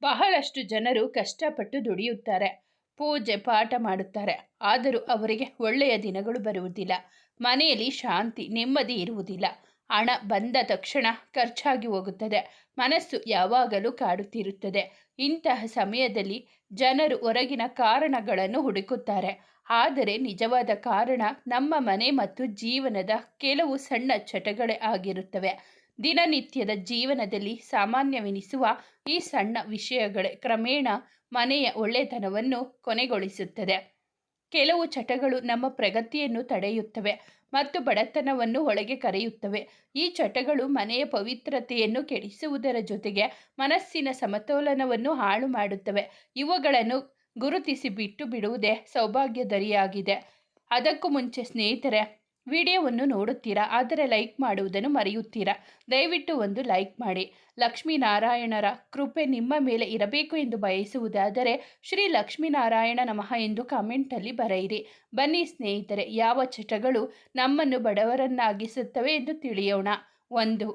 ಬಹಳಷ್ಟು ಜನರು ಕಷ್ಟಪಟ್ಟು ದುಡಿಯುತ್ತಾರೆ, ಪೂಜೆ ಪಾಠ ಮಾಡುತ್ತಾರೆ. ಆದರೂ ಅವರಿಗೆ ಒಳ್ಳೆಯ ದಿನಗಳು ಬರುವುದಿಲ್ಲ. ಮನೆಯಲ್ಲಿ ಶಾಂತಿ ನೆಮ್ಮದಿ ಇರುವುದಿಲ್ಲ. ಹಣ ಬಂದ ತಕ್ಷಣ ಖರ್ಚಾಗಿ ಹೋಗುತ್ತದೆ. ಮನಸ್ಸು ಯಾವಾಗಲೂ ಕಾಡುತ್ತಿರುತ್ತದೆ. ಇಂತಹ ಸಮಯದಲ್ಲಿ ಜನರು ಹೊರಗಿನ ಕಾರಣಗಳನ್ನು ಹುಡುಕುತ್ತಾರೆ. ಆದರೆ ನಿಜವಾದ ಕಾರಣ ನಮ್ಮ ಮನೆ ಮತ್ತು ಜೀವನದ ಕೆಲವು ಸಣ್ಣ ಚಟಗಳೇ ಆಗಿರುತ್ತವೆ. ದಿನನಿತ್ಯದ ಜೀವನದಲ್ಲಿ ಸಾಮಾನ್ಯವೆನಿಸುವ ಈ ಸಣ್ಣ ವಿಷಯಗಳೇ ಕ್ರಮೇಣ ಮನೆಯ ಒಳ್ಳೆತನವನ್ನು ಕೊನೆಗೊಳಿಸುತ್ತದೆ. ಕೆಲವು ಚಟಗಳು ನಮ್ಮ ಪ್ರಗತಿಯನ್ನು ತಡೆಯುತ್ತವೆ ಮತ್ತು ಬಡತನವನ್ನು ಒಳಗೆ ಕರೆಯುತ್ತವೆ. ಈ ಚಟಗಳು ಮನೆಯ ಪವಿತ್ರತೆಯನ್ನು ಕೆಡಿಸುವುದರ ಜೊತೆಗೆ ಮನಸ್ಸಿನ ಸಮತೋಲನವನ್ನು ಹಾಳು ಮಾಡುತ್ತವೆ. ಇವುಗಳನ್ನು ಗುರುತಿಸಿ ಬಿಟ್ಟು ಬಿಡುವುದೇ ಸೌಭಾಗ್ಯದರಿಯಾಗಿದೆ. ಅದಕ್ಕೂ ಮುಂಚೆ ಸ್ನೇಹಿತರೆ, ವಿಡಿಯೋವನ್ನು ನೋಡುತ್ತೀರಾ, ಆದರೆ ಲೈಕ್ ಮಾಡುವುದನ್ನು ಮರೆಯುತ್ತೀರಾ? ದಯವಿಟ್ಟು ಒಂದು ಲೈಕ್ ಮಾಡಿ. ಲಕ್ಷ್ಮೀನಾರಾಯಣರ ಕೃಪೆ ನಿಮ್ಮ ಮೇಲೆ ಇರಬೇಕು ಎಂದು ಬಯಸುವುದಾದರೆ ಶ್ರೀ ಲಕ್ಷ್ಮೀನಾರಾಯಣ ನಮಃ ಎಂದು ಕಾಮೆಂಟಲ್ಲಿ ಬರೆಯಿರಿ. ಬನ್ನಿ ಸ್ನೇಹಿತರೆ, ಯಾವ ಚಟಗಳು ನಮ್ಮನ್ನು ಬಡವರನ್ನಾಗಿಸುತ್ತವೆ ಎಂದು ತಿಳಿಯೋಣ. 1.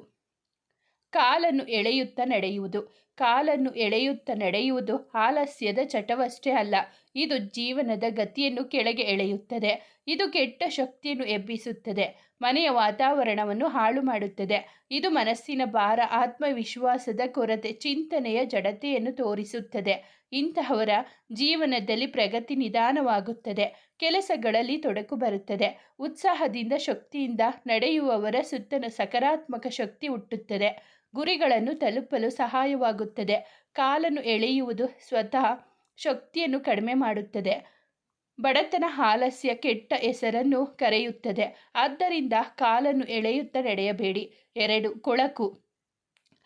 ಕಾಲನ್ನು ಎಳೆಯುತ್ತಾ ನಡೆಯುವುದು. ಕಾಲನ್ನು ಎಳೆಯುತ್ತಾ ನಡೆಯುವುದು ಆಲಸ್ಯದ ಚಟವಷ್ಟೇ ಅಲ್ಲ, ಇದು ಜೀವನದ ಗತಿಯನ್ನು ಕೆಳಗೆ ಎಳೆಯುತ್ತದೆ. ಇದು ಕೆಟ್ಟ ಶಕ್ತಿಯನ್ನು ಎಬ್ಬಿಸುತ್ತದೆ, ಮನೆಯ ವಾತಾವರಣವನ್ನು ಹಾಳು ಮಾಡುತ್ತದೆ. ಇದು ಮನಸ್ಸಿನ ಭಾರ, ಆತ್ಮವಿಶ್ವಾಸದ ಕೊರತೆ, ಚಿಂತನೆಯ ಜಡತೆಯನ್ನು ತೋರಿಸುತ್ತದೆ. ಇಂತಹವರ ಜೀವನದಲ್ಲಿ ಪ್ರಗತಿ ನಿಧಾನವಾಗುತ್ತದೆ, ಕೆಲಸಗಳಲ್ಲಿ ತೊಡಕು ಬರುತ್ತದೆ. ಉತ್ಸಾಹದಿಂದ ಶಕ್ತಿಯಿಂದ ನಡೆಯುವವರ ಸುತ್ತ ಸಕಾರಾತ್ಮಕ ಶಕ್ತಿ ಹುಟ್ಟುತ್ತದೆ, ಗುರಿಗಳನ್ನು ತಲುಪಲು ಸಹಾಯವಾಗುತ್ತದೆ. ಕಾಲನ್ನು ಎಳೆಯುವುದು ಸ್ವತಃ ಶಕ್ತಿಯನ್ನು ಕಡಿಮೆ ಮಾಡುತ್ತದೆ. ಬಡತನ, ಆಲಸ್ಯ, ಕೆಟ್ಟ ಹೆಸರನ್ನು ಕರೆಯುತ್ತದೆ. ಆದ್ದರಿಂದ ಕಾಲನ್ನು ಎಳೆಯುತ್ತಾ ನಡೆಯಬೇಡಿ. 2. ಕೊಳಕು.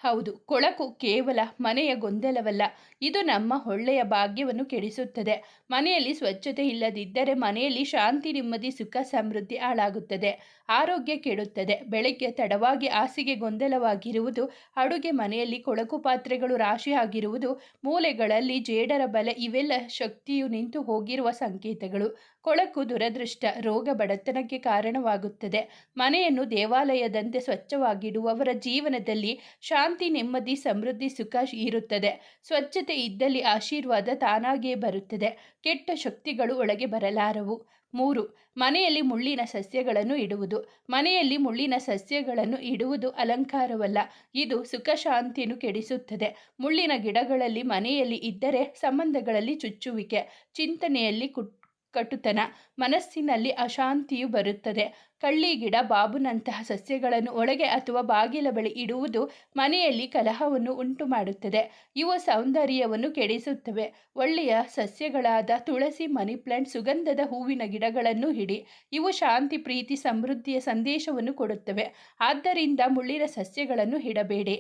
ಹೌದು, ಕೊಳಕು ಕೇವಲ ಮನೆಯ ಗೊಂದಲವಲ್ಲ, ಇದು ನಮ್ಮ ಒಳ್ಳೆಯ ಭಾಗ್ಯವನ್ನು ಕೆಡಿಸುತ್ತದೆ. ಮನೆಯಲ್ಲಿ ಸ್ವಚ್ಛತೆ ಇಲ್ಲದಿದ್ದರೆ ಮನೆಯಲ್ಲಿ ಶಾಂತಿ, ನೆಮ್ಮದಿ, ಸುಖ, ಸಮೃದ್ಧಿ ಹಾಳಾಗುತ್ತದೆ. ಆರೋಗ್ಯ ಕೆಡುತ್ತದೆ. ಬೆಳಗ್ಗೆ ತಡವಾಗಿ ಹಾಸಿಗೆ ಗೊಂದಲವಾಗಿರುವುದು, ಅಡುಗೆ ಮನೆಯಲ್ಲಿ ಕೊಳಕು ಪಾತ್ರೆಗಳು ರಾಶಿಯಾಗಿರುವುದು, ಮೂಲೆಗಳಲ್ಲಿ ಜೇಡರ ಬಲೆ, ಇವೆಲ್ಲ ಶಕ್ತಿಯು ನಿಂತು ಹೋಗಿರುವ ಸಂಕೇತಗಳು. ಕೊಳಕು ದುರದೃಷ್ಟ, ರೋಗ, ಬಡತನಕ್ಕೆ ಕಾರಣವಾಗುತ್ತದೆ. ಮನೆಯನ್ನು ದೇವಾಲಯದಂತೆ ಸ್ವಚ್ಛವಾಗಿಡುವವರ ಜೀವನದಲ್ಲಿ ಶಾಂತಿ, ನೆಮ್ಮದಿ, ಸಮೃದ್ಧಿ, ಸುಖ ಇರುತ್ತದೆ. ಸ್ವಚ್ಛತೆ ಇದ್ದಲ್ಲಿ ಆಶೀರ್ವಾದ ತಾನಾಗಿಯೇ ಬರುತ್ತದೆ. ಕೆಟ್ಟ ಶಕ್ತಿಗಳು ಒಳಗೆ ಬರಲಾರವು. 3. ಮನೆಯಲ್ಲಿ ಮುಳ್ಳಿನ ಸಸ್ಯಗಳನ್ನು ಇಡುವುದು. ಮನೆಯಲ್ಲಿ ಮುಳ್ಳಿನ ಸಸ್ಯಗಳನ್ನು ಇಡುವುದು ಅಲಂಕಾರವಲ್ಲ, ಇದು ಸುಖ ಶಾಂತಿಯನ್ನು ಕೆಡಿಸುತ್ತದೆ. ಮುಳ್ಳಿನ ಗಿಡಗಳಲ್ಲಿ ಮನೆಯಲ್ಲಿ ಇದ್ದರೆ ಸಂಬಂಧಗಳಲ್ಲಿ ಚುಚ್ಚುವಿಕೆ, ಚಿಂತನೆಯಲ್ಲಿ ಕಟುತನ, ಮನಸ್ಸಿನಲ್ಲಿ ಅಶಾಂತಿಯು ಬರುತ್ತದೆ. ಕಳ್ಳಿ ಗಿಡ, ಬಾಬುನಂತಹ ಸಸ್ಯಗಳನ್ನು ಒಳಗೆ ಅಥವಾ ಬಾಗಿಲ ಬಳಿ ಇಡುವುದು ಮನೆಯಲ್ಲಿ ಕಲಹವನ್ನು ಉಂಟು ಮಾಡುತ್ತದೆ. ಇವು ಸೌಂದರ್ಯವನ್ನು ಕೆಡಿಸುತ್ತವೆ. ಒಳ್ಳೆಯ ಸಸ್ಯಗಳಾದ ತುಳಸಿ, ಮನಿ ಪ್ಲಾಂಟ್, ಸುಗಂಧದ ಹೂವಿನ ಗಿಡಗಳನ್ನು ಇಡಿ. ಇವು ಶಾಂತಿ, ಪ್ರೀತಿ, ಸಮೃದ್ಧಿಯ ಸಂದೇಶವನ್ನು ಕೊಡುತ್ತವೆ. ಆದ್ದರಿಂದ ಮುಳ್ಳಿನ ಸಸ್ಯಗಳನ್ನು ಇಡಬೇಡಿ.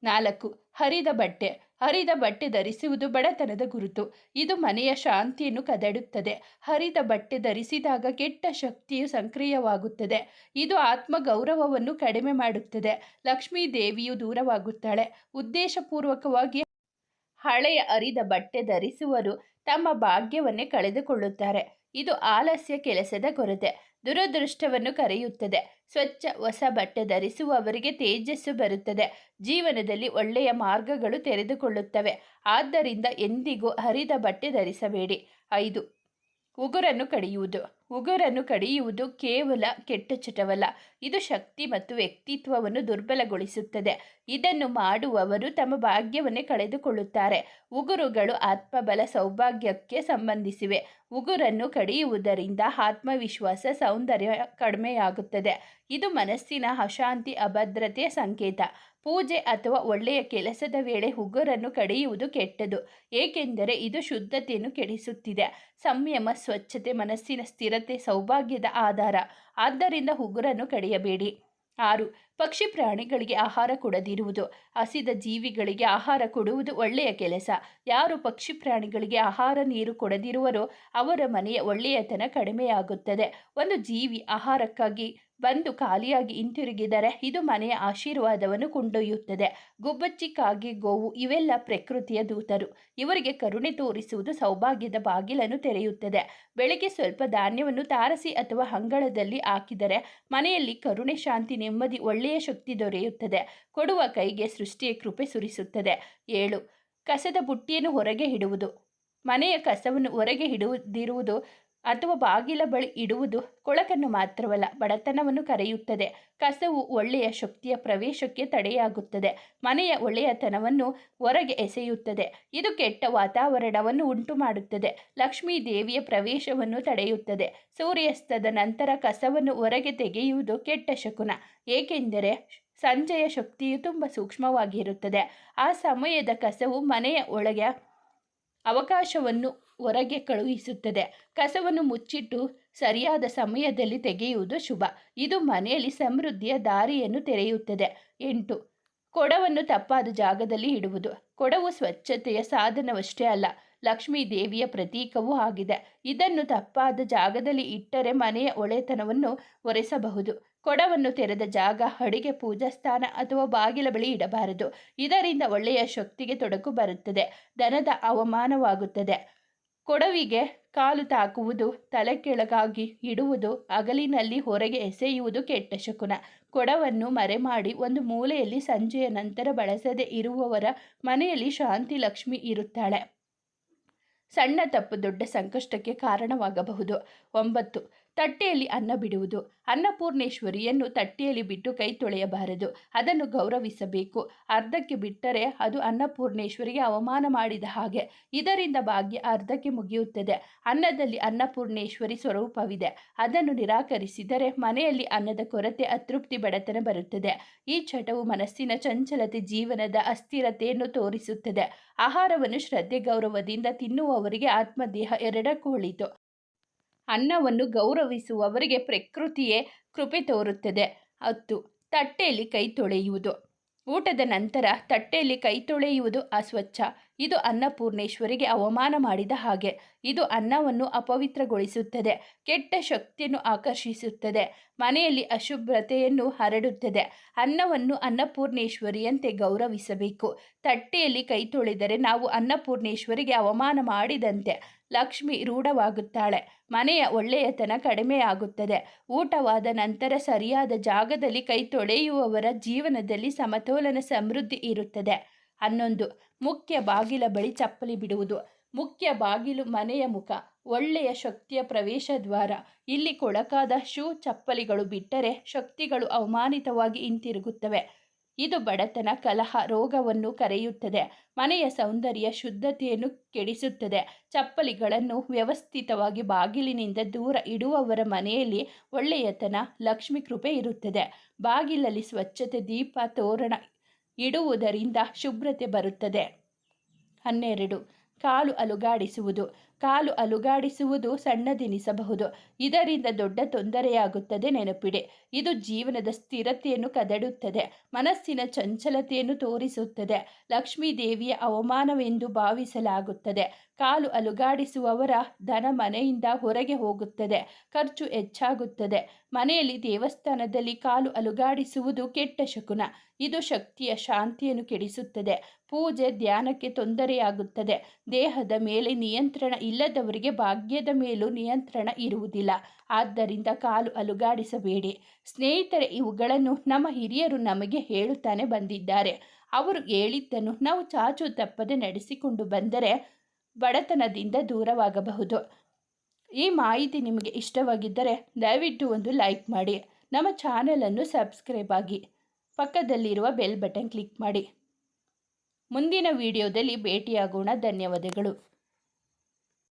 4. ಹರಿದ ಬಟ್ಟೆ. ಹರಿದ ಬಟ್ಟೆ ಧರಿಸುವುದು ಬಡತನದ ಗುರುತು. ಇದು ಮನೆಯ ಶಾಂತಿಯನ್ನು ಕದಡುತ್ತದೆ. ಹರಿದ ಬಟ್ಟೆ ಧರಿಸಿದಾಗ ಕೆಟ್ಟ ಶಕ್ತಿಯು ಸಕ್ರಿಯವಾಗುತ್ತದೆ. ಇದು ಆತ್ಮಗೌರವವನ್ನು ಕಡಿಮೆ ಮಾಡುತ್ತದೆ. ಲಕ್ಷ್ಮೀ ದೇವಿಯು ದೂರವಾಗುತ್ತಾಳೆ. ಉದ್ದೇಶಪೂರ್ವಕವಾಗಿ ಹಳೆಯ ಹರಿದ ಬಟ್ಟೆ ಧರಿಸುವರು ತಮ್ಮ ಭಾಗ್ಯವನ್ನೇ ಕಳೆದುಕೊಳ್ಳುತ್ತಾರೆ. ಇದು ಆಲಸ್ಯ, ಕೆಲಸದ ಕೊರತೆ, ದುರದೃಷ್ಟವನ್ನು ಕರೆಯುತ್ತದೆ. ಸ್ವಚ್ಛ ಹೊಸ ಬಟ್ಟೆ ಧರಿಸುವವರಿಗೆ ತೇಜಸ್ಸು ಬರುತ್ತದೆ. ಜೀವನದಲ್ಲಿ ಒಳ್ಳೆಯ ಮಾರ್ಗಗಳು ತೆರೆದುಕೊಳ್ಳುತ್ತವೆ. ಆದ್ದರಿಂದ ಎಂದಿಗೂ ಹರಿದ ಬಟ್ಟೆ ಧರಿಸಬೇಡಿ. 5. ಉಗುರನ್ನು ಕಡಿಯುವುದು. ಉಗುರನ್ನು ಕಡಿಯುವುದು ಕೇವಲ ಕೆಟ್ಟ ಚಟವಲ್ಲ, ಇದು ಶಕ್ತಿ ಮತ್ತು ವ್ಯಕ್ತಿತ್ವವನ್ನು ದುರ್ಬಲಗೊಳಿಸುತ್ತದೆ. ಇದನ್ನು ಮಾಡುವವರು ತಮ್ಮ ಭಾಗ್ಯವನ್ನೇ ಕಳೆದುಕೊಳ್ಳುತ್ತಾರೆ. ಉಗುರುಗಳು ಆತ್ಮಬಲ, ಸೌಭಾಗ್ಯಕ್ಕೆ ಸಂಬಂಧಿಸಿವೆ. ಉಗುರನ್ನು ಕಡಿಯುವುದರಿಂದ ಆತ್ಮವಿಶ್ವಾಸ, ಸೌಂದರ್ಯ ಕಡಿಮೆಯಾಗುತ್ತದೆ. ಇದು ಮನಸ್ಸಿನ ಅಶಾಂತಿ, ಅಭದ್ರತೆಯ ಸಂಕೇತ. ಪೂಜೆ ಅಥವಾ ಒಳ್ಳೆಯ ಕೆಲಸದ ವೇಳೆ ಉಗುರನ್ನು ಕಡಿಯುವುದು ಕೆಟ್ಟದು, ಏಕೆಂದರೆ ಇದು ಶುದ್ಧತೆಯನ್ನು ಕೆಡಿಸುತ್ತಿದೆ. ಸಂಯಮ, ಸ್ವಚ್ಛತೆ ಮನಸ್ಸಿನ ಸ್ಥಿರತೆ, ಸೌಭಾಗ್ಯದ ಆಧಾರ. ಆದ್ದರಿಂದ ಉಗುರನ್ನು ಕಡಿಯಬೇಡಿ. 6. ಪಕ್ಷಿ ಪ್ರಾಣಿಗಳಿಗೆ ಆಹಾರ ಕೊಡದಿರುವುದು. ಹಸಿದ ಜೀವಿಗಳಿಗೆ ಆಹಾರ ಕೊಡುವುದು ಒಳ್ಳೆಯ ಕೆಲಸ. ಯಾರು ಪಕ್ಷಿ ಪ್ರಾಣಿಗಳಿಗೆ ಆಹಾರ, ನೀರು ಕೊಡದಿರುವರೋ ಅವರ ಮನೆಯ ಒಳ್ಳೆಯತನ ಕಡಿಮೆಯಾಗುತ್ತದೆ. ಒಂದು ಜೀವಿ ಆಹಾರಕ್ಕಾಗಿ ಬಂದು ಖಾಲಿಯಾಗಿ ಹಿಂತಿರುಗಿದರೆ ಇದು ಮನೆಯ ಆಶೀರ್ವಾದವನ್ನು ಕೊಂಡೊಯ್ಯುತ್ತದೆ. ಗುಬ್ಬಚ್ಚಿ, ಕಾಗೆ, ಗೋವು ಇವೆಲ್ಲ ಪ್ರಕೃತಿಯ ದೂತರು. ಇವರಿಗೆ ಕರುಣೆ ತೋರಿಸುವುದು ಸೌಭಾಗ್ಯದ ಬಾಗಿಲನ್ನು ತೆರೆಯುತ್ತದೆ. ಬೆಳಗ್ಗೆ ಸ್ವಲ್ಪ ಧಾನ್ಯವನ್ನು ತಾರಸಿ ಅಥವಾ ಅಂಗಳದಲ್ಲಿ ಹಾಕಿದರೆ ಮನೆಯಲ್ಲಿ ಕರುಣೆ, ಶಾಂತಿ, ನೆಮ್ಮದಿ, ಒಳ್ಳೆಯ ಶಕ್ತಿ ದೊರೆಯುತ್ತದೆ. ಕೊಡುವ ಕೈಗೆ ಸೃಷ್ಟಿಯ ಕೃಪೆ ಸುರಿಸುತ್ತದೆ. 7. ಕಸದ ಬುಟ್ಟಿಯನ್ನು ಹೊರಗೆ ಇಡುವುದು. ಮನೆಯ ಕಸವನ್ನು ಹೊರಗೆ ಇಡುವುದಿರುವುದು ಅಥವಾ ಬಾಗಿಲ ಬಳಿ ಇಡುವುದು ಕೊಳಕನ್ನು ಮಾತ್ರವಲ್ಲ, ಬಡತನವನ್ನು ಕರೆಯುತ್ತದೆ. ಕಸವು ಒಳ್ಳೆಯ ಶಕ್ತಿಯ ಪ್ರವೇಶಕ್ಕೆ ತಡೆಯಾಗುತ್ತದೆ. ಮನೆಯ ಒಳ್ಳೆಯತನವನ್ನು ಹೊರಗೆ ಎಸೆಯುತ್ತದೆ. ಇದು ಕೆಟ್ಟ ವಾತಾವರಣವನ್ನು ಉಂಟು ಮಾಡುತ್ತದೆ. ಲಕ್ಷ್ಮೀ ದೇವಿಯ ಪ್ರವೇಶವನ್ನು ತಡೆಯುತ್ತದೆ. ಸೂರ್ಯಾಸ್ತದ ನಂತರ ಕಸವನ್ನು ಹೊರಗೆ ತೆಗೆಯುವುದು ಕೆಟ್ಟ ಶಕುನ. ಏಕೆಂದರೆ ಸಂಜೆಯ ಶಕ್ತಿಯು ತುಂಬ ಸೂಕ್ಷ್ಮವಾಗಿರುತ್ತದೆ. ಆ ಸಮಯದ ಕಸವು ಮನೆಯ ಒಳಗೆ ಅವಕಾಶವನ್ನು ಹೊರಗೆ ಕಳುಹಿಸುತ್ತದೆ. ಕಸವನ್ನು ಮುಚ್ಚಿಟ್ಟು ಸರಿಯಾದ ಸಮಯದಲ್ಲಿ ತೆಗೆಯುವುದು ಶುಭ. ಇದು ಮನೆಯಲ್ಲಿ ಸಮೃದ್ಧಿಯ ದಾರಿಯನ್ನು ತೆರೆಯುತ್ತದೆ. 8. ಕೊಡವನ್ನು ತಪ್ಪಾದ ಜಾಗದಲ್ಲಿ ಇಡುವುದು. ಕೊಡವು ಸ್ವಚ್ಛತೆಯ ಸಾಧನವಷ್ಟೇ ಅಲ್ಲ, ಲಕ್ಷ್ಮೀ ದೇವಿಯ ಪ್ರತೀಕವೂ ಆಗಿದೆ. ಇದನ್ನು ತಪ್ಪಾದ ಜಾಗದಲ್ಲಿ ಇಟ್ಟರೆ ಮನೆಯ ಒಳೆತನವನ್ನು ಒರೆಸಬಹುದು. ಕೊಡವನ್ನು ತೆರೆದ ಜಾಗ, ಅಡಿಗೆ ಪೂಜಾ ಸ್ಥಾನ ಅಥವಾ ಬಾಗಿಲ ಬಳಿ ಇಡಬಾರದು. ಇದರಿಂದ ಒಳ್ಳೆಯ ಶಕ್ತಿಗೆ ತೊಡಕು ಬರುತ್ತದೆ, ಧನದ ಅವಮಾನವಾಗುತ್ತದೆ. ಕೊಡವಿಗೆ ಕಾಲು ತಾಕುವುದು, ತಲೆ ಕೆಳಗಾಗಿ ಇಡುವುದು, ಹಗಲಿನಲ್ಲಿ ಹೊರಗೆ ಎಸೆಯುವುದು ಕೆಟ್ಟ ಶಕುನ. ಕೊಡವನ್ನು ಮರೆಮಾಡಿ ಒಂದು ಮೂಲೆಯಲ್ಲಿ ಸಂಜೆಯ ನಂತರ ಬಳಸದೆ ಇರುವವರ ಮನೆಯಲ್ಲಿ ಶಾಂತಿ ಲಕ್ಷ್ಮಿ ಇರುತ್ತಾಳೆ. ಸಣ್ಣ ತಪ್ಪು ದೊಡ್ಡ ಸಂಕಷ್ಟಕ್ಕೆ ಕಾರಣವಾಗಬಹುದು. 9. ತಟ್ಟೆಯಲ್ಲಿ ಅನ್ನ ಬಿಡುವುದು. ಅನ್ನಪೂರ್ಣೇಶ್ವರಿಯನ್ನು ತಟ್ಟೆಯಲ್ಲಿ ಬಿಟ್ಟು ಕೈ ತೊಳೆಯಬಾರದು. ಅದನ್ನು ಗೌರವಿಸಬೇಕು. ಅರ್ಧಕ್ಕೆ ಬಿಟ್ಟರೆ ಅದು ಅನ್ನಪೂರ್ಣೇಶ್ವರಿಗೆ ಅವಮಾನ ಮಾಡಿದ ಹಾಗೆ. ಇದರಿಂದ ಭಾಗ್ಯ ಅರ್ಧಕ್ಕೆ ಮುಗಿಯುತ್ತದೆ. ಅನ್ನದಲ್ಲಿ ಅನ್ನಪೂರ್ಣೇಶ್ವರಿ ಸ್ವರೂಪವಿದೆ. ಅದನ್ನು ನಿರಾಕರಿಸಿದರೆ ಮನೆಯಲ್ಲಿ ಅನ್ನದ ಕೊರತೆ, ಅತೃಪ್ತಿ, ಬಡತನ ಬರುತ್ತದೆ. ಈ ಚಟವು ಮನಸ್ಸಿನ ಚಂಚಲತೆ, ಜೀವನದ ಅಸ್ಥಿರತೆಯನ್ನು ತೋರಿಸುತ್ತದೆ. ಆಹಾರವನ್ನು ಶ್ರದ್ಧೆ ಗೌರವದಿಂದ ತಿನ್ನುವವರಿಗೆ ಆತ್ಮದೇಹ ಎರಡಕ್ಕೂ ಒಳಿತು. ಅನ್ನವನ್ನು ಗೌರವಿಸುವವರಿಗೆ ಪ್ರಕೃತಿಯೇ ಕೃಪೆ ತೋರುತ್ತದೆ. 10. ತಟ್ಟೆಯಲ್ಲಿ ಕೈ ತೊಳೆಯುವುದು. ಊಟದ ನಂತರ ತಟ್ಟೆಯಲ್ಲಿ ಕೈ ತೊಳೆಯುವುದು ಅಸ್ವಚ್ಛ. ಇದು ಅನ್ನಪೂರ್ಣೇಶ್ವರಿಗೆ ಅವಮಾನ ಮಾಡಿದ ಹಾಗೆ. ಇದು ಅನ್ನವನ್ನು ಅಪವಿತ್ರಗೊಳಿಸುತ್ತದೆ, ಕೆಟ್ಟ ಶಕ್ತಿಯನ್ನು ಆಕರ್ಷಿಸುತ್ತದೆ, ಮನೆಯಲ್ಲಿ ಅಶುಭ್ರತೆಯನ್ನು ಹರಡುತ್ತದೆ. ಅನ್ನವನ್ನು ಅನ್ನಪೂರ್ಣೇಶ್ವರಿಯಂತೆ ಗೌರವಿಸಬೇಕು. ತಟ್ಟೆಯಲ್ಲಿ ಕೈ ತೊಳೆದರೆ ನಾವು ಅನ್ನಪೂರ್ಣೇಶ್ವರಿಗೆ ಅವಮಾನ ಮಾಡಿದಂತೆ. ಲಕ್ಷ್ಮಿ ರೂಢವಾಗುತ್ತಾಳೆ. ಮನೆಯ ಒಳ್ಳೆಯತನ ಕಡಿಮೆಯಾಗುತ್ತದೆ. ಊಟವಾದ ನಂತರ ಸರಿಯಾದ ಜಾಗದಲ್ಲಿ ಕೈ ತೊಳೆಯುವವರ ಜೀವನದಲ್ಲಿ ಸಮತೋಲನ, ಸಮೃದ್ಧಿ ಇರುತ್ತದೆ. 11. ಮುಖ್ಯ ಬಾಗಿಲ ಬಳಿ ಚಪ್ಪಲಿ ಬಿಡುವುದು. ಮುಖ್ಯ ಬಾಗಿಲು ಮನೆಯ ಮುಖ, ಒಳ್ಳೆಯ ಶಕ್ತಿಯ ಪ್ರವೇಶ ದ್ವಾರ. ಇಲ್ಲಿ ಕೊಳಕಾದ ಶೂ, ಚಪ್ಪಲಿಗಳು ಬಿಟ್ಟರೆ ಶಕ್ತಿಗಳು ಅವಮಾನಿತವಾಗಿ ಹಿಂತಿರುಗುತ್ತವೆ. ಇದು ಬಡತನ, ಕಲಹ, ರೋಗವನ್ನು ಕರೆಯುತ್ತದೆ. ಮನೆಯ ಸೌಂದರ್ಯ, ಶುದ್ಧತೆಯನ್ನು ಕೆಡಿಸುತ್ತದೆ. ಚಪ್ಪಲಿಗಳನ್ನು ವ್ಯವಸ್ಥಿತವಾಗಿ ಬಾಗಿಲಿನಿಂದ ದೂರ ಇಡುವವರ ಮನೆಯಲ್ಲಿ ಒಳ್ಳೆಯತನ, ಲಕ್ಷ್ಮಿ ಕೃಪೆ ಇರುತ್ತದೆ. ಬಾಗಿಲಲ್ಲಿ ಸ್ವಚ್ಛತೆ, ದೀಪ, ತೋರಣ ಇಡುವುದರಿಂದ ಶುಭ್ರತೆ ಬರುತ್ತದೆ. 12. ಕಾಲು ಅಲುಗಾಡಿಸುವುದು. ಕಾಲು ಅಲುಗಾಡಿಸುವುದು ಸಣ್ಣದೆನಿಸಬಹುದು, ಇದರಿಂದ ದೊಡ್ಡ ತೊಂದರೆಯಾಗುತ್ತದೆ. ನೆನಪಿಡಿ, ಇದು ಜೀವನದ ಸ್ಥಿರತೆಯನ್ನು ಕದಡುತ್ತದೆ, ಮನಸ್ಸಿನ ಚಂಚಲತೆಯನ್ನು ತೋರಿಸುತ್ತದೆ, ಲಕ್ಷ್ಮೀ ದೇವಿಯ ಅವಮಾನವೆಂದು ಭಾವಿಸಲಾಗುತ್ತದೆ. ಕಾಲು ಅಲುಗಾಡಿಸುವವರ ಧನ ಮನೆಯಿಂದ ಹೊರಗೆ ಹೋಗುತ್ತದೆ, ಖರ್ಚು ಹೆಚ್ಚಾಗುತ್ತದೆ. ಮನೆಯಲ್ಲಿ, ದೇವಸ್ಥಾನದಲ್ಲಿ ಕಾಲು ಅಲುಗಾಡಿಸುವುದು ಕೆಟ್ಟ ಶಕುನ. ಇದು ಶಕ್ತಿಯ ಶಾಂತಿಯನ್ನು ಕೆಡಿಸುತ್ತದೆ. ಪೂಜೆ, ಧ್ಯಾನಕ್ಕೆ ತೊಂದರೆಯಾಗುತ್ತದೆ. ದೇಹದ ಮೇಲೆ ನಿಯಂತ್ರಣ ಇಲ್ಲದವರಿಗೆ ಭಾಗ್ಯದ ಮೇಲೂ ನಿಯಂತ್ರಣ ಇರುವುದಿಲ್ಲ. ಆದ್ದರಿಂದ ಕಾಲು ಅಲುಗಾಡಿಸಬೇಡಿ. ಸ್ನೇಹಿತರೆ, ಇವುಗಳನ್ನು ನಮ್ಮ ಹಿರಿಯರು ನಮಗೆ ಹೇಳುತ್ತಾನೆ ಬಂದಿದ್ದಾರೆ. ಅವರು ಹೇಳಿದ್ದನ್ನು ನಾವು ಚಾಚು ತಪ್ಪದೆ ನಡೆಸಿಕೊಂಡು ಬಂದರೆ ಬಡತನದಿಂದ ದೂರವಾಗಬಹುದು. ಈ ಮಾಹಿತಿ ನಿಮಗೆ ಇಷ್ಟವಾಗಿದ್ದರೆ ದಯವಿಟ್ಟು ಒಂದು ಲೈಕ್ ಮಾಡಿ, ನಮ್ಮ ಚಾನಲನ್ನು ಸಬ್ಸ್ಕ್ರೈಬ್ ಆಗಿ, ಪಕ್ಕದಲ್ಲಿರುವ ಬೆಲ್ ಬಟನ್ ಕ್ಲಿಕ್ ಮಾಡಿ. ಮುಂದಿನ ವಿಡಿಯೋದಲ್ಲಿ ಭೇಟಿಯಾಗೋಣ. ಧನ್ಯವಾದಗಳು.